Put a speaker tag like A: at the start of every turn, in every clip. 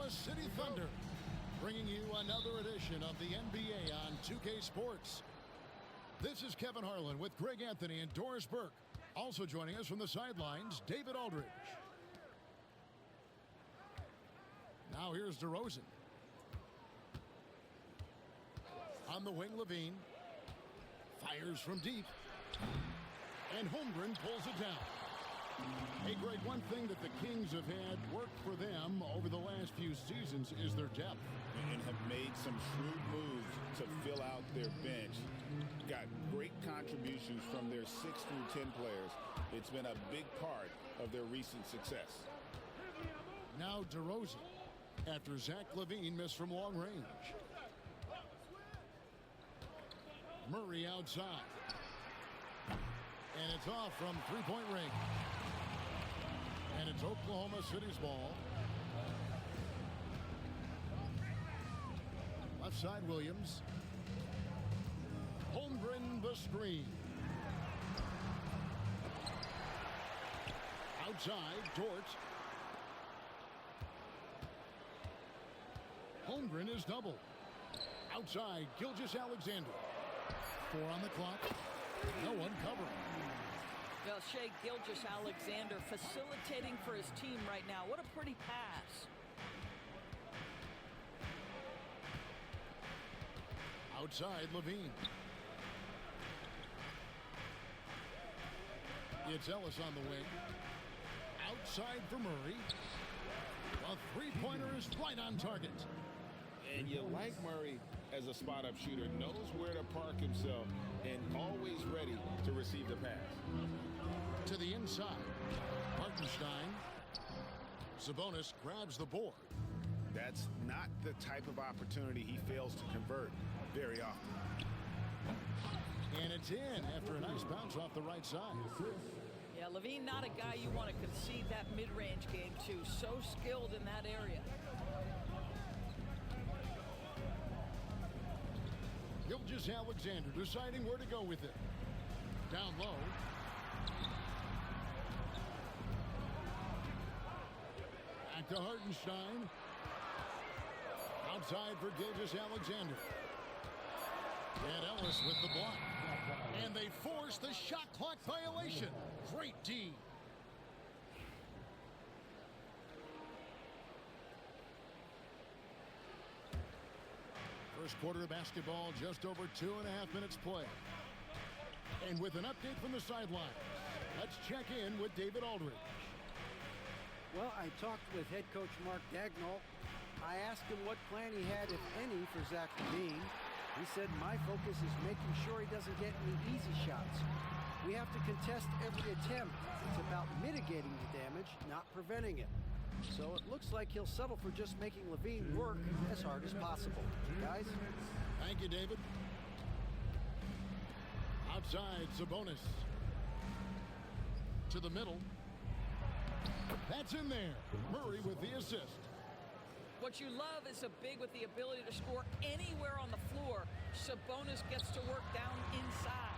A: Oklahoma City Thunder, bringing you another edition of the NBA on 2K Sports. This is Kevin Harlan with Greg Anthony and Doris Burke. Also joining us from the sidelines, David Aldridge. Now here's DeRozan. On the wing, Levine. Fires from deep. And Holmgren pulls it down. Hey, Greg, one thing that the Kings have had work for them over the last few seasons is their depth.
B: And have made some shrewd moves to fill out their bench. Got great contributions from their 6 through 10 players. It's been a big part of their recent success.
A: Now DeRozan, after Zach LaVine missed from long range. Murray outside. And it's off from three-point range. And it's Oklahoma City's ball. Left side, Williams. Holmgren the screen. Outside, Dort. Holmgren is doubled. Outside, Gilgeous-Alexander. 4 on the clock. No one covering.
C: Well, Shai Gilgeous-Alexander facilitating for his team right now. What a pretty pass.
A: Outside, Levine. It's Ellis on the wing. Outside for Murray. A three-pointer is right on target.
B: And you like Murray as a spot-up shooter. Knows where to park himself and always ready to receive the pass.
A: To the inside. Hartenstein. Sabonis grabs the board.
B: That's not the type of opportunity he fails to convert very often.
A: And it's in after a nice bounce off the right side.
C: Yeah, LaVine, not a guy you want to concede that mid-range game to. So skilled in that area.
A: Gilgeous-Alexander deciding where to go with it. Down low. Back to Hartenstein. Outside for Gilgeous-Alexander. And Ellis with the block. And they force the shot clock violation. Great D. First quarter of basketball, just over 2.5 minutes play. And with an update from the sideline, let's check in with David Aldridge.
D: Well, I talked with head coach Mark Dagnall. I asked him what plan he had, if any, for Zach LaVine. He said, my focus is making sure he doesn't get any easy shots. We have to contest every attempt. It's about mitigating the damage, not preventing it. So it looks like he'll settle for just making LaVine work as hard as possible. Guys?
A: Thank you, David. Outside, Sabonis. To the middle. That's in there. Murray with the assist.
C: What you love is a big with the ability to score anywhere on the floor. Sabonis gets to work down inside.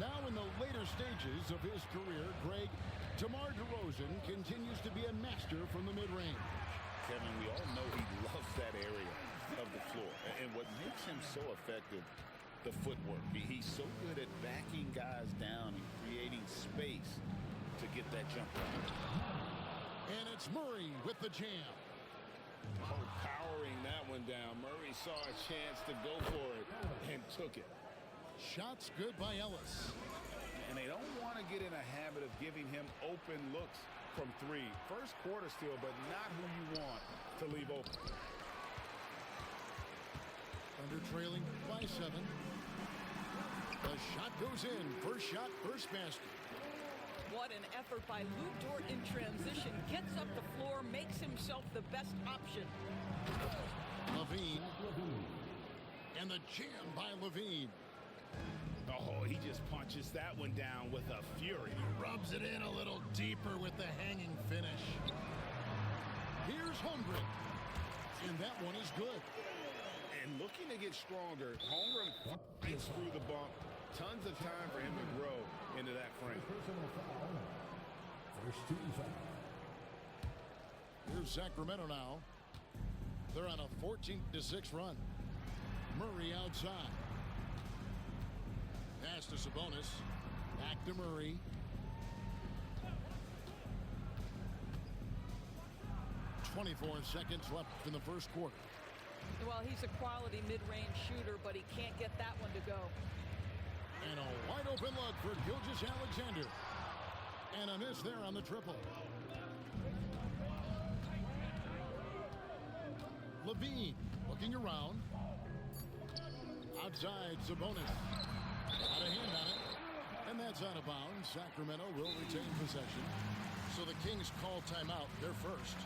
A: Now in the later stages of his career, Greg, DeMar DeRozan continues to be a master from the mid-range.
B: Kevin, we all know he loves that area of the floor. And what makes him so effective, the footwork. He's so good at backing guys down and creating space to get that jumper.
A: And it's Murray with the jam.
B: Oh, powering that one down. Murray saw a chance to go for it and took it.
A: Shots good by Ellis.
B: And they don't want to get in a habit of giving him open looks from three. First quarter still, but not who you want to leave open.
A: Under trailing by 7. The shot goes in. First shot, first basket.
C: What an effort by Lou Dort in transition. Gets up the floor, makes himself the best option.
A: LaVine. And the jam by LaVine.
B: Oh, he just punches that one down with a fury.
A: Rubs it in a little deeper with the hanging finish. Here's Holmgren. And that one is good.
B: And looking to get stronger, Holmgren fights through the bump. Tons of time for him to grow into that frame.
A: Here's Sacramento now. They're on a 14-6 run. Murray outside. Pass to Sabonis. Back to Murray. 24 seconds left in the first quarter.
C: Well, he's a quality mid-range shooter, but he can't get that one to go.
A: And a wide open look for Gilgeous-Alexander. And a miss there on the triple. Levine looking around. Outside, Sabonis. Got a hand on it. And that's out of bounds. Sacramento will retain possession. So the Kings call timeout. They're first.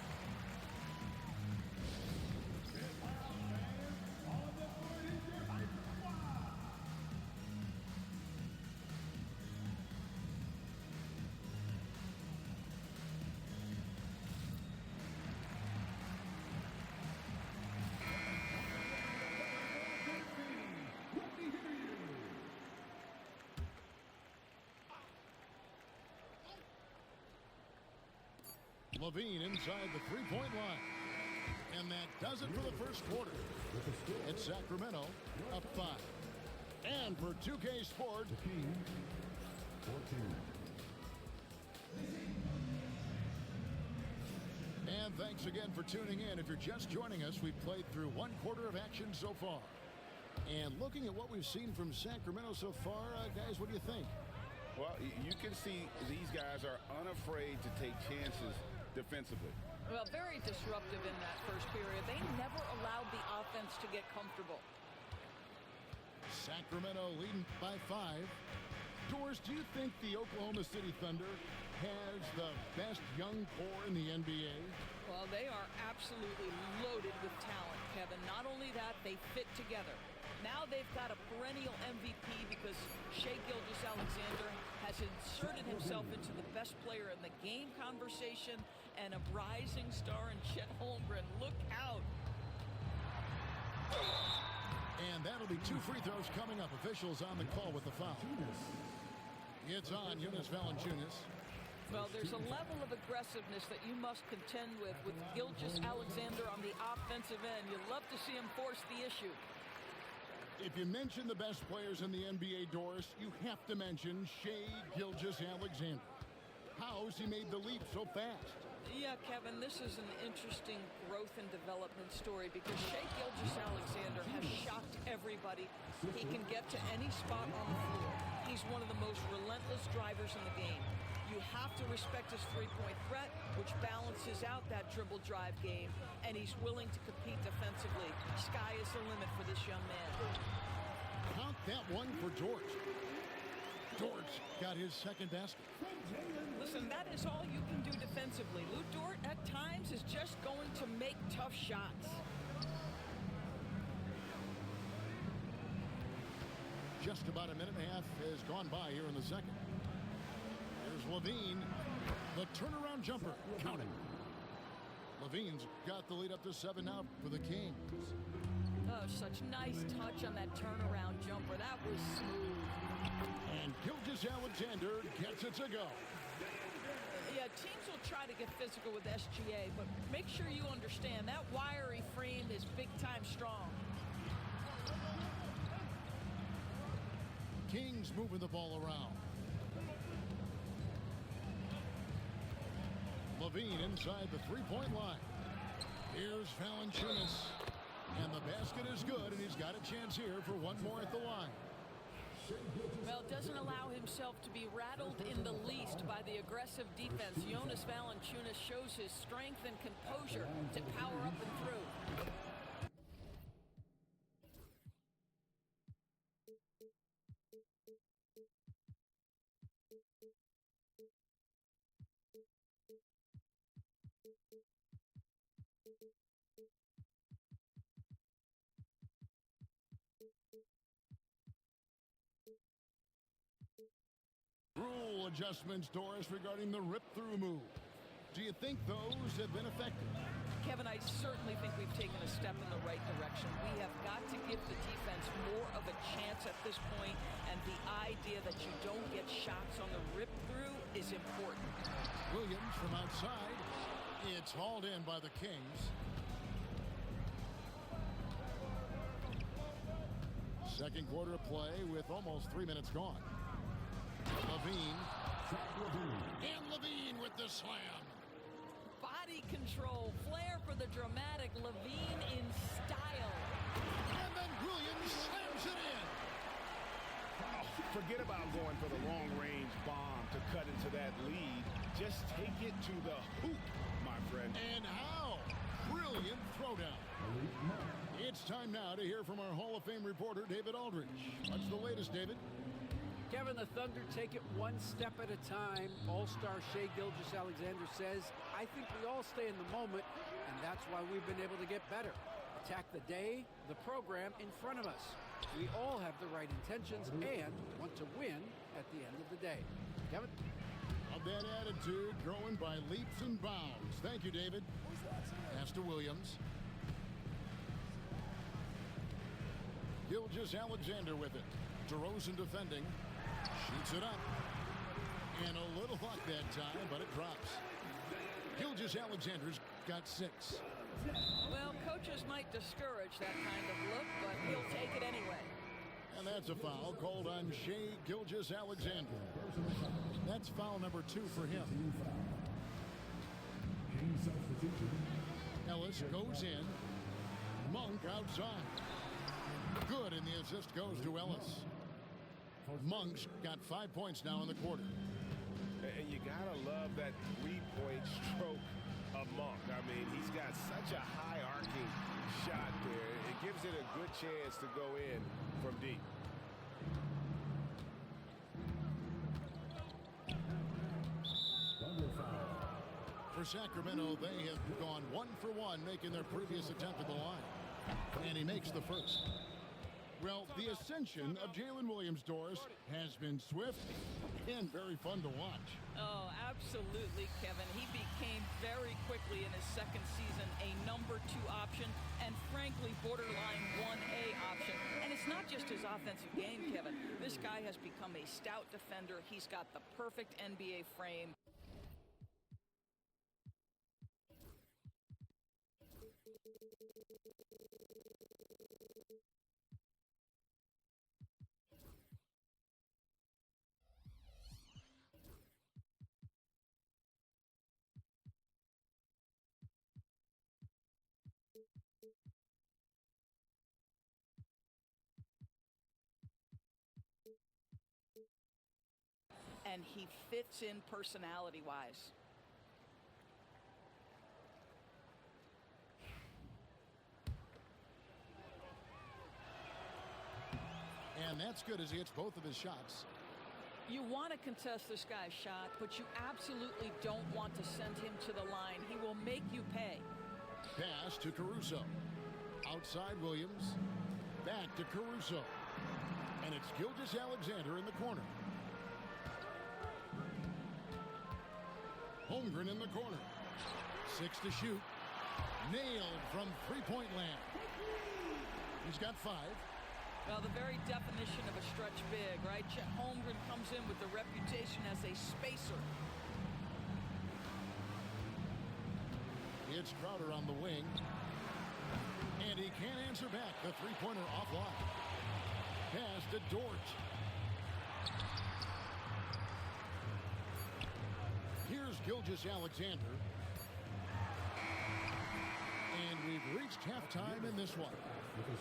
A: Levine inside the three-point line. And that does it for the first quarter. It's Sacramento up 5. And for 2K Sports, and thanks again for tuning in. If you're just joining us, we've played through one quarter of action so far. And looking at what we've seen from Sacramento so far, guys, what do you think?
B: Well, you can see these guys are unafraid to take chances defensively.
C: Well, very disruptive in that first period. They never allowed the offense to get comfortable.
A: Sacramento leading by 5. Doris, do you think the Oklahoma City Thunder has the best young core in the NBA?
C: Well, they are absolutely loaded with talent, Kevin. Not only that, they fit together. Now they've got a perennial MVP because Shai Gilgeous-Alexander has inserted himself into the best player in the game conversation, and a rising star in Chet Holmgren. Look out.
A: And that'll be 2 free throws coming up. Officials on the call with the foul. It's on Jonas Valanciunas.
C: Well, there's a level of aggressiveness that you must contend with Gilgeous-Alexander on the offensive end. You'd love to see him force the issue.
A: If you mention the best players in the NBA, Doris, you have to mention Shai Gilgeous-Alexander. How's he made the leap so fast?
C: Yeah, Kevin, this is an interesting growth and development story because Shai Gilgeous-Alexander has shocked everybody. He can get to any spot on the floor. He's one of the most relentless drivers in the game. You have to respect his three-point threat, which balances out that dribble drive game, and he's willing to compete defensively. Sky is the limit for this young man.
A: Count that one for George. George got his second basket.
C: Listen, that is all you can do defensively. Lou Dort, at times, is just going to make tough shots.
A: Just about a minute and a half has gone by here in the second. Here's Levine. The turnaround jumper. Count it. Levine's got the lead up to 7 now for the Kings.
C: Oh, such nice touch on that turnaround jumper. That was smooth.
A: And Gilgeous-Alexander gets it to go.
C: Yeah, teams will try to get physical with SGA, but make sure you understand that wiry frame is big-time strong.
A: Kings moving the ball around. Levine inside the three-point line. Here's Valanciunas. And the basket is good, and he's got a chance here for one more at the line.
C: Well, doesn't allow himself to be rattled in the least by the aggressive defense. Jonas Valanciunas shows his strength and composure to power up and through.
A: Rule adjustments, Doris, regarding the rip-through move. Do you think those have been effective?
C: Kevin, I certainly think we've taken a step in the right direction. We have got to give the defense more of a chance at this point, and the idea that you don't get shots on the rip-through is important.
A: Williams from outside. It's hauled in by the Kings. Second quarter of play with almost 3 minutes gone. Levine. And Levine with the slam.
C: Body control, flair for the dramatic. Levine in style.
A: And then Williams slams it in.
E: Oh, forget about going for the long-range bomb to cut into that lead. Just take it to the hoop, my friend.
A: And how? Brilliant throwdown. It's time now to hear from our Hall of Fame reporter, David Aldridge. What's the latest, David?
D: Kevin, the Thunder take it one step at a time. All-star Shai Gilgeous-Alexander says, I think we all stay in the moment, and that's why we've been able to get better. Attack the day, the program in front of us. We all have the right intentions and want to win at the end of the day. Kevin?
A: Of that attitude growing by leaps and bounds. Thank you, David. Pass to Williams. Gilgeous-Alexander with it. DeRozan defending. Shoots it up. And a little luck that time, but it drops. Gilgeous-Alexander's got 6.
C: Well, coaches might discourage that kind of look, but he'll take it anyway.
A: And that's a foul called on Shai Gilgeous-Alexander. That's foul number 2 for him. Ellis goes in. Monk outside. Good, and the assist goes to Ellis. Monk's got 5 points now in the quarter.
E: And you gotta love that three-point stroke of Monk. I mean, he's got such a high arcing shot there. It gives it a good chance to go in from deep.
A: For Sacramento, they have gone 1 for 1, making their previous attempt at the line. And he makes the first. Well, the ascension of Jalen Williams, Doris, has been swift and very fun to watch.
C: Oh, absolutely, Kevin. He became very quickly in his second season a number 2 option and, frankly, borderline 1A option. And it's not just his offensive game, Kevin. This guy has become a stout defender. He's got the perfect NBA frame. And he fits in personality-wise.
A: And that's good as he hits both of his shots.
C: You want to contest this guy's shot, but you absolutely don't want to send him to the line. He will make you pay.
A: Pass to Caruso. Outside Williams. Back to Caruso. And it's Gilgeous-Alexander in the corner. Holmgren in the corner. 6 to shoot. Nailed from three-point land. He's got 5.
C: Well, the very definition of a stretch big, right? Chet Holmgren comes in with the reputation as a spacer.
A: It's Crowder on the wing. And he can't answer back. The three-pointer offline. Pass to Dort. Here's Gilgeous-Alexander. And we've reached halftime in this one.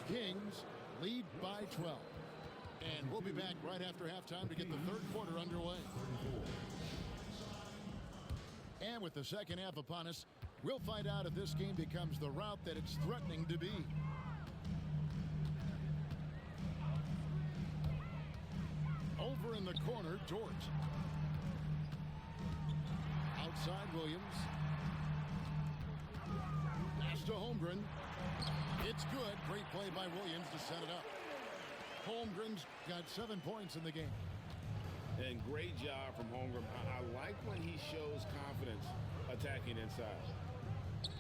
A: Kings lead by 12. And we'll be back right after halftime to get the third quarter underway. And with the second half upon us, we'll find out if this game becomes the route that it's threatening to be. Over in the corner, Dort. Outside Williams. Pass to Holmgren. It's good. Great play by Williams to set it up. Holmgren's got 7 points in the game.
E: And great job from Holmgren. I like when he shows confidence attacking inside.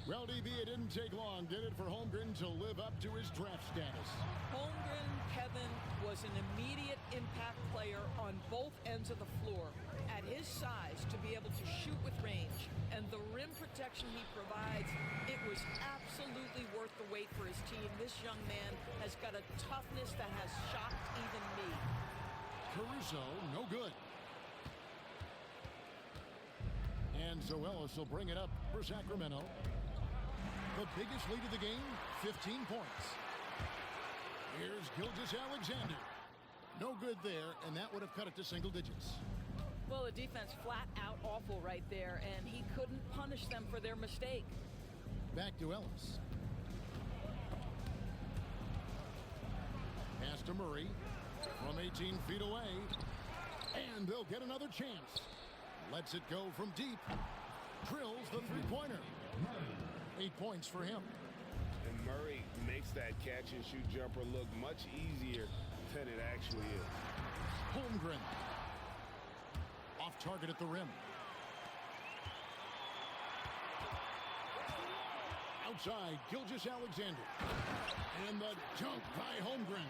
A: Well, DB, it didn't take long, did it, for Holmgren to live up to his draft status?
C: Holmgren, Kevin, was an immediate impact player on both ends of the floor. At his size, to be able to shoot with range and the rim protection he provides, it was absolutely worth the wait. weight for his team. This young man has got a toughness that has shocked even me.
A: Caruso, no good. And Zoelis will bring it up for Sacramento. The biggest lead of the game, 15 points. Here's Gilgeous-Alexander. No good there, and that would have cut it to single digits.
C: Well, the defense flat out awful right there, and he couldn't punish them for their mistake.
A: Back to Ellis. Pass to Murray from 18 feet away. And they'll get another chance. Lets it go from deep. Drills the three-pointer. 8 points for him.
E: And Murray makes that catch-and-shoot jumper look much easier than it actually is.
A: Holmgren. Off target at the rim. Outside, Gilgeous-Alexander. And the dunk by Holmgren.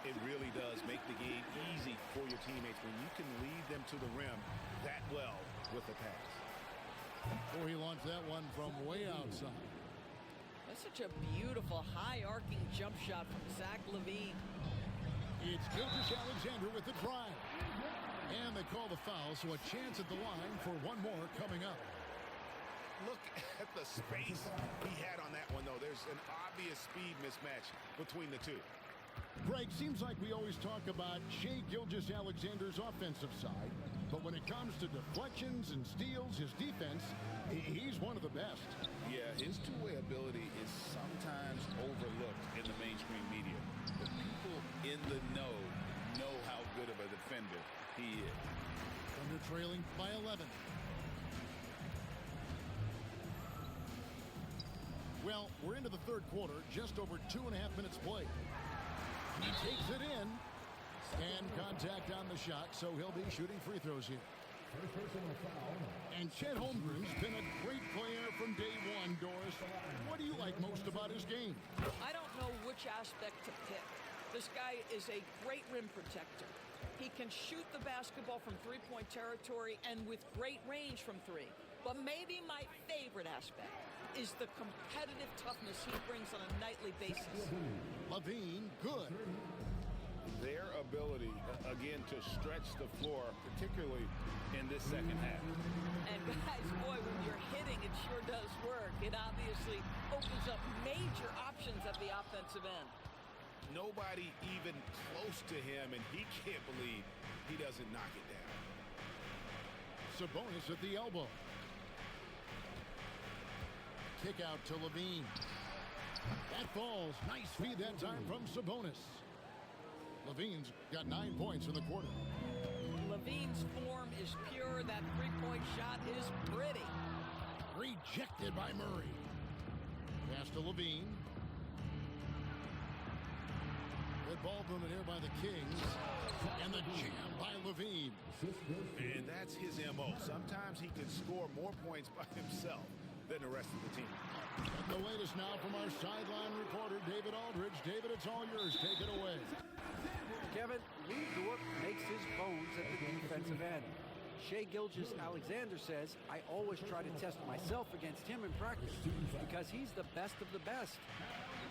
B: It really does make the game easy for your teammates when you can lead them to the rim that well with a pass.
A: Oh, he launched that one from way outside.
C: That's such a beautiful, high-arcing jump shot from Zach LaVine.
A: It's Gilgeous-Alexander with the drive. And they call the foul, so a chance at the line for one more coming up.
B: Look at the space he had on that one, though. There's an obvious speed mismatch between the two.
A: Greg, seems like we always talk about Shai Gilgeous-Alexander's offensive side, but when it comes to deflections and steals, his defense, he's one of the best.
B: Yeah, his two-way ability is sometimes overlooked in the mainstream media. The people in the know how good of a defender he is.
A: Thunder trailing by 11. Well, we're into the third quarter, just over 2.5 minutes played. He takes it in, and contact on the shot, so he'll be shooting free throws here. And Chet Holmgren's been a great player from day one, Doris. What do you like most about his game?
C: I don't know which aspect to pick. This guy is a great rim protector. He can shoot the basketball from three-point territory and with great range from three. But maybe my favorite aspect is the competitive toughness he brings on a nightly basis.
A: LaVine, good.
E: Their ability, again, to stretch the floor, particularly in this second half.
C: And guys, boy, when you're hitting, it sure does work. It obviously opens up major options at the offensive end.
B: Nobody even close to him, and he can't believe he doesn't knock it down.
A: Sabonis at the elbow. Kick out to LaVine. That falls. Nice feed that time from Sabonis. LaVine's got 9 points in the quarter.
C: LaVine's form is pure. That three-point shot is pretty.
A: Rejected by Murray. Pass to LaVine. Good ball movement here by the Kings. And the jam by LaVine.
B: And that's his MO. Sometimes he can score more points by himself than the rest of the team.
A: And the latest now from our sideline reporter, David Aldridge. David, it's all yours. Take it away.
D: Kevin, Lee Dort makes his bones at the defensive end. Shai Gilgeous-Alexander says, I always try to test myself against him in practice because he's the best of the best.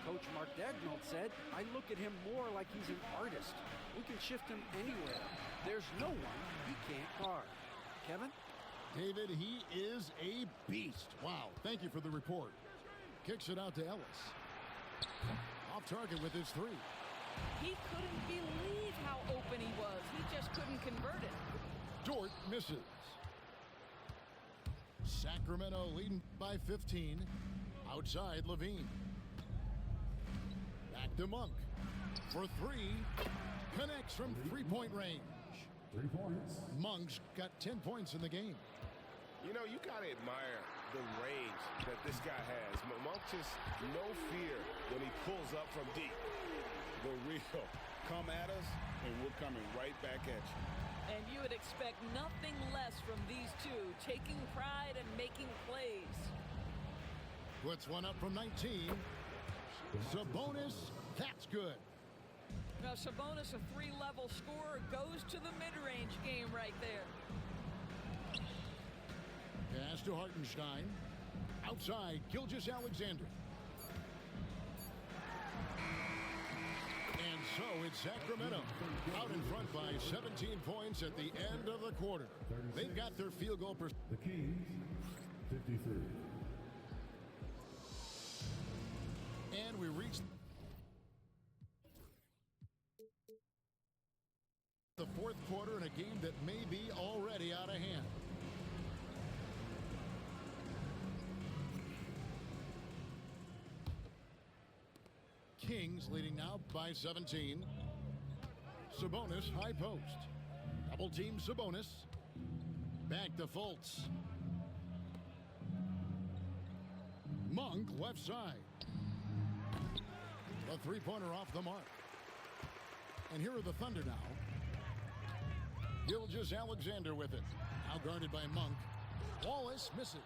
D: Coach Mark Daigneault said, I look at him more like he's an artist. We can shift him anywhere. There's no one he can't guard. Kevin?
A: David, he is a beast. Wow, thank you for the report. Kicks it out to Ellis. Off target with his three.
C: He couldn't believe how open he was. He just couldn't convert it.
A: Dort misses. Sacramento leading by 15. Outside, LaVine. Back to Monk. For three. Connects from three-point range.
F: 3 points.
A: Monk's got 10 points in the game.
E: You know, you got to admire the range that this guy has. Monk just no fear when he pulls up from deep.
B: The real come at us, and we're coming right back at you.
C: And you would expect nothing less from these two, taking pride and making plays.
A: Puts one up from 19. Sabonis, that's good.
C: Now Sabonis, a three-level scorer, goes to the mid-range game right there.
A: Pass to Hartenstein. Outside, Gilgeous-Alexander. so it's Sacramento out in front by 17 points at the end of the quarter. They've got their field goal percentage.
F: The Kings, 53.
A: And we reached the fourth quarter in a game that may be already out of hand. Kings leading now by 17. Sabonis high post. Double team Sabonis. Back to Fultz. Monk left side. A three-pointer off the mark. And here are the Thunder now. Gilgeous-Alexander with it. Now guarded by Monk. Wallace misses.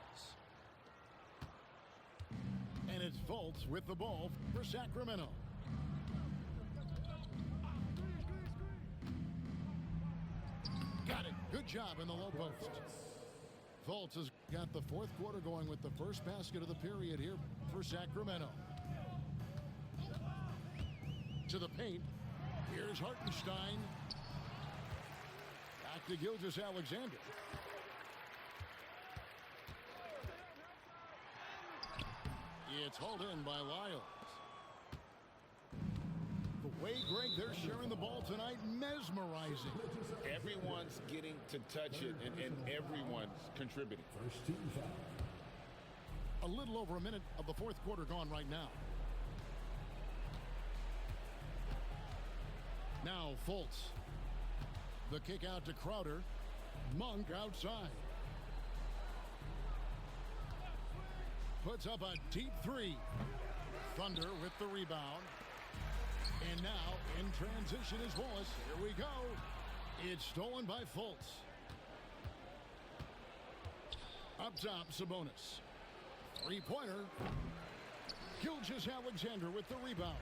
A: And it's Fultz with the ball for Sacramento. Got it. Good job in the low post. Fultz has got the fourth quarter going with the first basket of the period here for Sacramento. To the paint. Here's Hartenstein. Back to Gilgeous-Alexander. It's hauled in by Lyles. The way, Greg, they're sharing the ball tonight, mesmerizing.
B: Everyone's getting to touch it, and everyone's contributing.
F: First team foul.
A: A little over a minute of the fourth quarter gone right now. Now Fultz. The kick out to Crowder. Monk outside. Puts up a deep three. Thunder with the rebound. And now in transition is Wallace. Here we go. It's stolen by Fultz. Up top, Sabonis. Three-pointer. Gilgeous-Alexander with the rebound.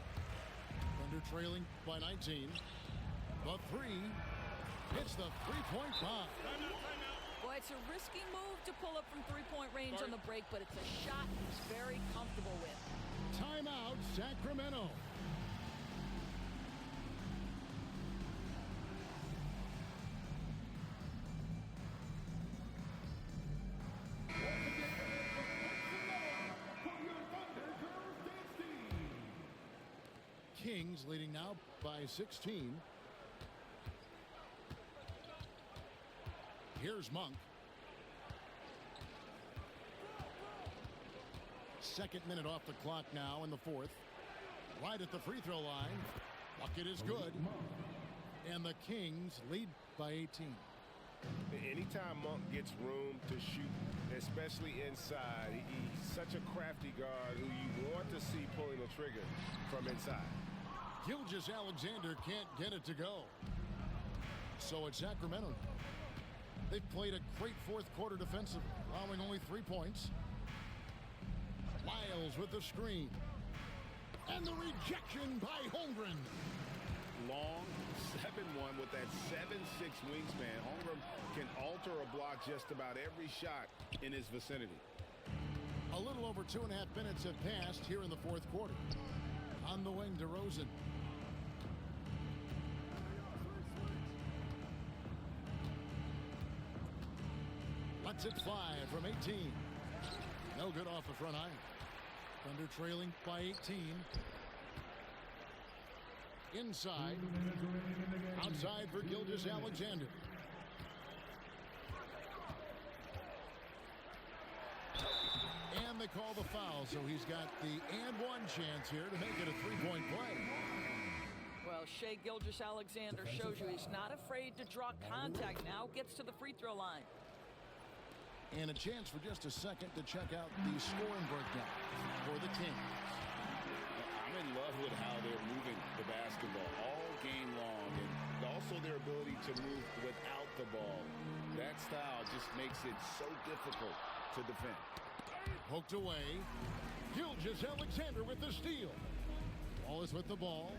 A: Thunder trailing by 19. The three hits the three-point bomb.
C: Boy, it's a risky move to pull up from three-point range on the break, but it's a shot he's very comfortable with.
A: Timeout, Sacramento. Kings leading now by 16. Here's Monk. Second minute off the clock now in the fourth. Right at the free throw line. Bucket is good. And the Kings lead by 18.
E: Anytime Monk gets room to shoot, especially inside, he's such a crafty guard who you want to see pulling the trigger from inside.
A: Gilgeous-Alexander can't get it to go. So it's Sacramento. They've played a great fourth quarter defensively, allowing only 3 points. Lyles with the screen. And the rejection by Holmgren.
B: Long 7-1 with that 7'6" wingspan. Holmgren can alter a block just about every shot in his vicinity.
A: A little over 2.5 minutes have passed here in the fourth quarter. On the wing, DeRozan. Lets it fly from 18. No good off the front iron. Thunder trailing by 18. Inside. Outside for Gilgeous-Alexander. And they call the foul, so he's got the and one chance here to make it a three-point play.
C: Well, Shai Gilgeous-Alexander shows you he's not afraid to draw contact. Now gets to the free throw line.
A: And a chance for just a second to check out the scoring breakdown for the Kings.
B: I'm in love with how they're moving the basketball all game long, and also their ability to move without the ball. That style just makes it so difficult to defend.
A: Poked away. Gilgeous-Alexander with the steal. Wallace with the ball.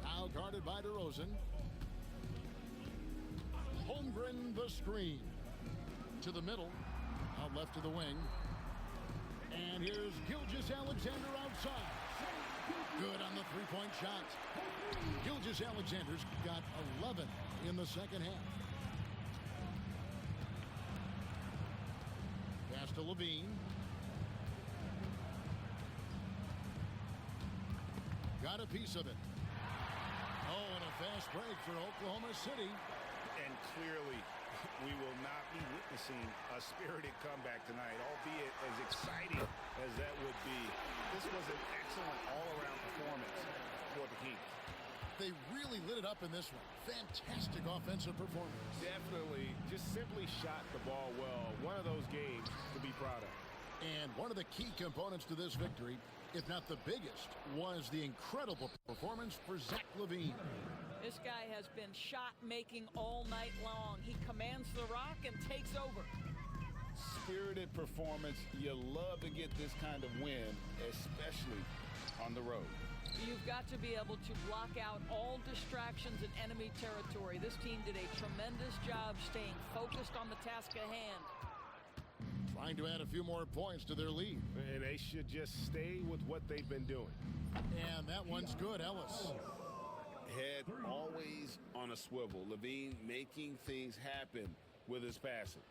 A: Now guarded by DeRozan. Holmgren the screen. To the middle. Out left to the wing. And here's Gilgeous-Alexander outside. Good on the three-point shot. Gilgeous-Alexander's got 11 in the second half. Pass to Levine. Got a piece of it. Oh, and a fast break for Oklahoma City.
E: And clearly, we will not be witnessing a spirited comeback tonight, albeit as exciting as that would be. This was an excellent all-around performance for the Kings.
A: They really lit it up in this one. Fantastic offensive performance.
E: Definitely just simply shot the ball well. One of those games to be proud of.
A: And one of the key components to this victory, if not the biggest, was the incredible performance for Zach LaVine.
C: This guy has been shot-making all night long. He commands the rock and takes over.
B: Spirited performance. You love to get this kind of win, especially on the road.
C: You've got to be able to block out all distractions in enemy territory. This team did a tremendous job staying focused on the task at hand.
A: Trying to add a few more points to their lead.
E: And they should just stay with what they've been doing.
A: And that one's good, Ellis.
B: Head always on a swivel. LaVine making things happen with his passing.